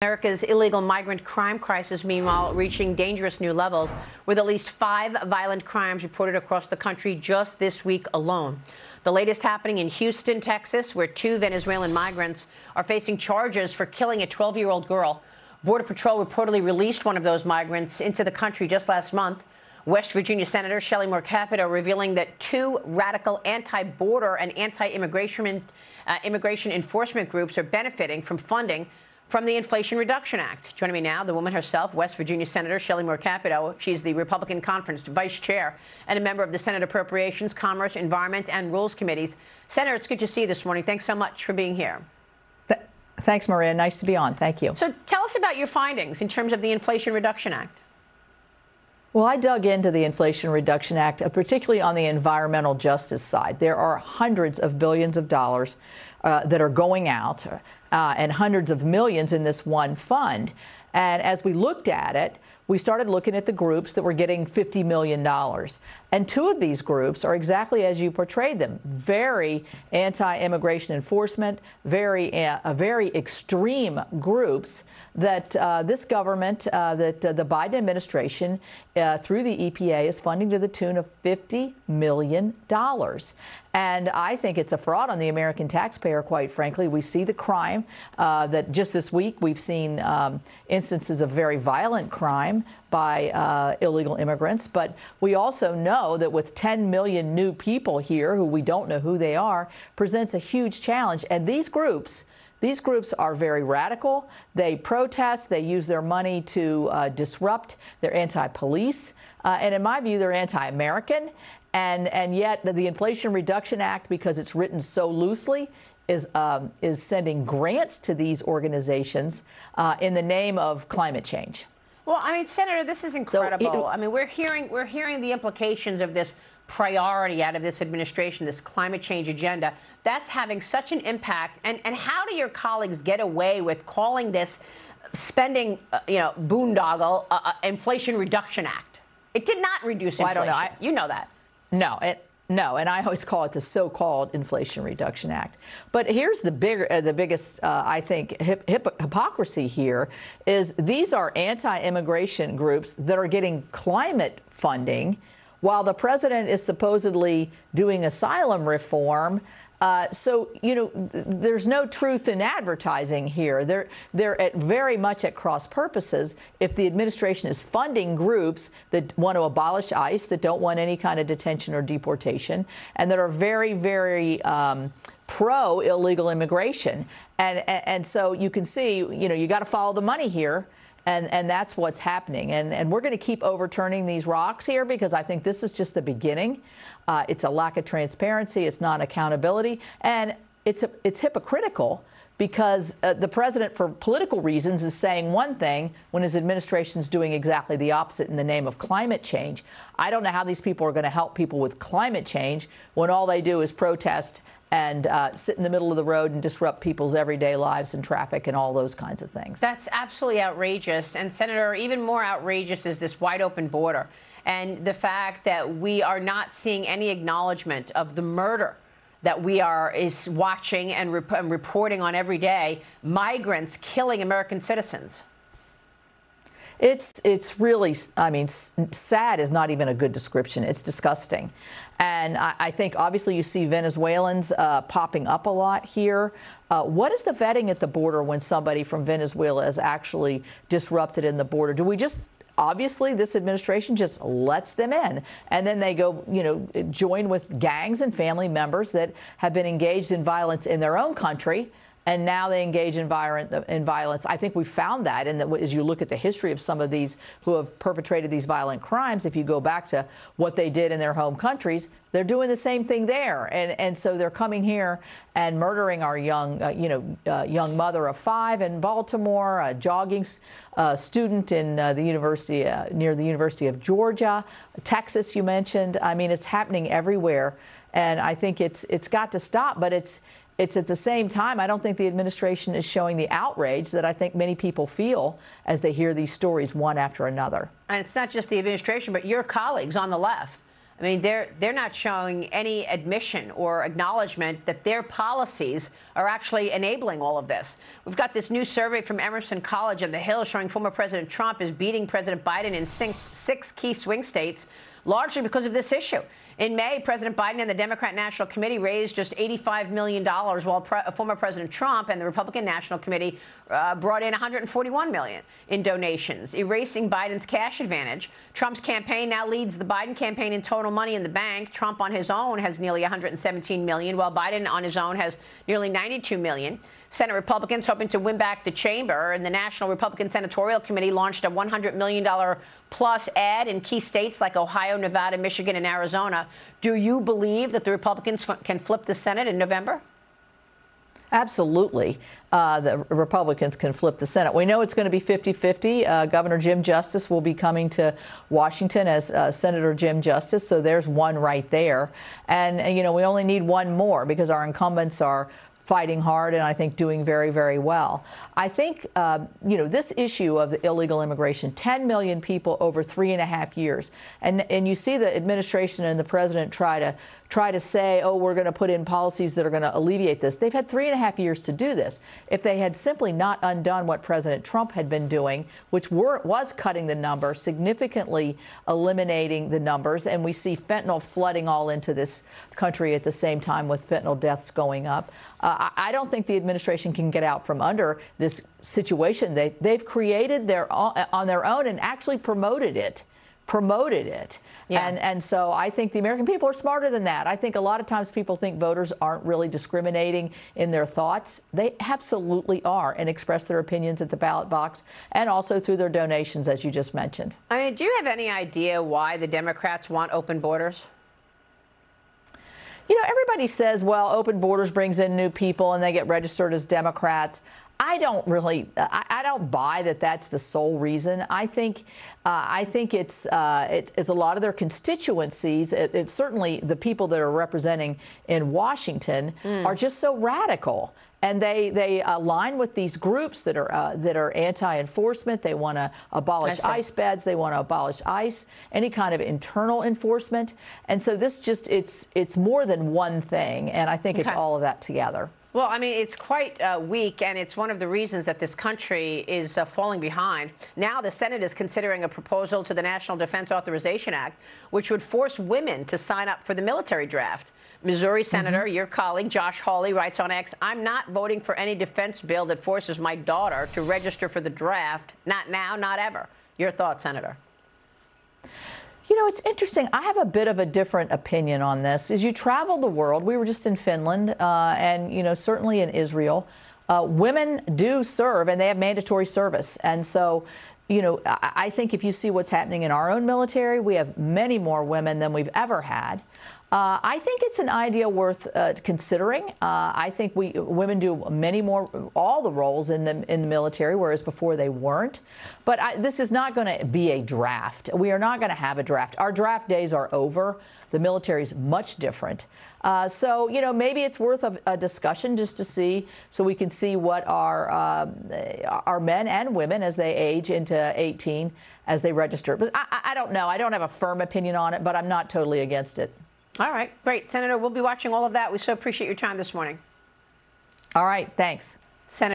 America's illegal migrant crime crisis, meanwhile, reaching dangerous new levels, with at least 5 violent crimes reported across the country just this week alone. The latest happening in Houston, Texas, where 2 Venezuelan migrants are facing charges for killing a 12-year-old girl. Border Patrol reportedly released one of those migrants into the country just last month. West Virginia Senator Shelley Capito revealing that 2 radical anti-border and anti-immigration immigration enforcement groups are benefiting from funding from the Inflation Reduction Act. Joining me now, the woman herself, West Virginia Senator Shelley Capito. She's the Republican Conference Vice Chair and a member of the Senate Appropriations, Commerce, Environment, and Rules Committees. Senator, it's good to see you this morning. Thanks so much for being here. Thanks, Maria. Nice to be on. Thank you. So tell us about your findings in terms of the Inflation Reduction Act. Well, I dug into the Inflation Reduction Act, particularly on the environmental justice side. There are hundreds of billions of dollars that are going out and hundreds of millions in this one fund. And as we looked at it, we started looking at the groups that were getting $50 million. And 2 of these groups are exactly as you portrayed them, very anti-immigration enforcement, very extreme groups that this government, that the Biden administration, through the EPA, is funding to the tune of $50 million. And I think it's a fraud on the American taxpayer, quite frankly. We see the crime that just this week we've seen instances of very violent crime by illegal immigrants. But we also know that with 10 million new people here who we don't know who they are, presents a huge challenge. And these groups are very radical. They protest. They use their money to disrupt. They're anti-police. And in my view, they're anti-American. And yet the Inflation Reduction Act, because it's written so loosely, is sending grants to these organizations in the name of climate change. Well, I mean, Senator, this is incredible. I mean, we're hearing the implications of this priority out of this administration, this climate change agenda. That's having such an impact. And how do your colleagues get away with calling this spending, boondoggle, Inflation Reduction Act? It did not reduce inflation. Well, I don't know. You know that. No, and I always call it the so-called Inflation Reduction Act. But here's the biggest, I think, hypocrisy here is these are anti-immigration groups that are getting climate funding while the president is supposedly doing asylum reform. So, there's no truth in advertising here. They're very much at cross purposes. If the administration is funding groups that want to abolish ICE, that don't want any kind of detention or deportation, and that are very, very pro illegal immigration. And so you can see, you got to follow the money here. And that's what's happening. And we're going to keep overturning these rocks here because I think this is just the beginning. It's a lack of transparency. It's not accountability. And it's hypocritical because the president, for political reasons, is saying one thing when his administration is doing exactly the opposite in the name of climate change. I don't know how these people are going to help people with climate change when all they do is protest and sit in the middle of the road and disrupt people's everyday lives and traffic and all those kinds of things. That's absolutely outrageous. And, Senator, even more outrageous is this wide open border and the fact that we are not seeing any acknowledgement of the murder that we are watching and reporting on every day, migrants killing American citizens. It's really, I mean, sad is not even a good description. It's disgusting. And I think obviously you see Venezuelans popping up a lot here. What is the vetting at the border when somebody from Venezuela is actually disrupted in the border? Do we just, obviously this administration just lets them in and then they go, join with gangs and family members that have been engaged in violence in their own country. And now they engage in violence. I think we found that, and as you look at the history of some of these who have perpetrated these violent crimes, if you go back to what they did in their home countries, they're doing the same thing there. And so they're coming here and murdering our young, young mother of 5 in Baltimore, a jogging student in the university near the University of Georgia, Texas. You mentioned. I mean, it's happening everywhere, and I think it's got to stop. But it's at the same time, I don't think the administration is showing the outrage that I think many people feel as they hear these stories one after another. And it's not just the administration, but your colleagues on the left. I mean, they're not showing any admission or acknowledgement that their policies are actually enabling all of this. We've got this new survey from Emerson College on the Hill showing former President Trump is beating President Biden in six key swing states, largely because of this issue. In May, President Biden and the Democrat National Committee raised just $85 million, while former President Trump and the Republican National Committee brought in $141 million in donations, erasing Biden's cash advantage. Trump's campaign now leads the Biden campaign in total money in the bank. Trump on his own has nearly $117 million, while Biden on his own has nearly $92 million. Senate Republicans hoping to win back the chamber, and the National Republican Senatorial Committee launched a $100 million plus ad in key states like Ohio, Nevada, Michigan, and Arizona. Do you believe that the Republicans can flip the Senate in November? Absolutely. The Republicans can flip the Senate. We know it's going to be 50-50. Governor Jim Justice will be coming to Washington as Senator Jim Justice. So there's one right there. And, you know, we only need one more because our incumbents are fighting hard and I think doing very, very well. I think, you know, this issue of the illegal immigration, 10 million people over 3.5 years. And you see the administration and the president try to say, oh, we're going to put in policies that are going to alleviate this. They've had 3.5 years to do this. If they had simply not undone what President Trump had been doing, which was cutting the number, significantly eliminating the numbers, and we see fentanyl flooding all into this country at the same time with fentanyl deaths going up. I don't think the administration can get out from under this situation. They've created on their own and actually promoted it. Yeah. And so I think the American people are smarter than that. I think a lot of times people think voters aren't really discriminating in their thoughts. They absolutely are, and express their opinions at the ballot box and also through their donations, as you just mentioned. I mean, do you have any idea why the Democrats want open borders? You know, everybody says, well, open borders brings in new people and they get registered as Democrats. I don't buy that that's the sole reason. I think it's a lot of their constituencies. It's certainly the people that are representing in Washington are just so radical. And they align with these groups that are anti-enforcement. They want to abolish ICE beds. They want to abolish ICE, any kind of internal enforcement. And so this just it's more than one thing. And I think it's all of that together. Well, I mean, it's quite weak, and it's one of the reasons that this country is falling behind. Now the Senate is considering a proposal to the National Defense Authorization Act, which would force women to sign up for the military draft. Missouri Senator, your colleague, Josh Hawley, writes on X, I'm not voting for any defense bill that forces my daughter to register for the draft. Not now, not ever. Your thoughts, Senator? You know, it's interesting. I have a bit of a different opinion on this. As you travel the world, we were just in Finland and, you know, certainly in Israel, women do serve and they have mandatory service. And so, you know, I think if you see what's happening in our own military, we have many more women than we've ever had. I think it's an idea worth considering. I think women do all the roles in the military, whereas before they weren't. But this is not going to be a draft. We are not going to have a draft. Our draft days are over. The military is much different. So, you know, maybe it's worth a discussion just to see, so we can see what our men and women as they age into 18 as they register. But I don't know. I don't have a firm opinion on it, but I'm not totally against it. All right, great. Senator, we'll be watching all of that. We so appreciate your time this morning. All right, thanks.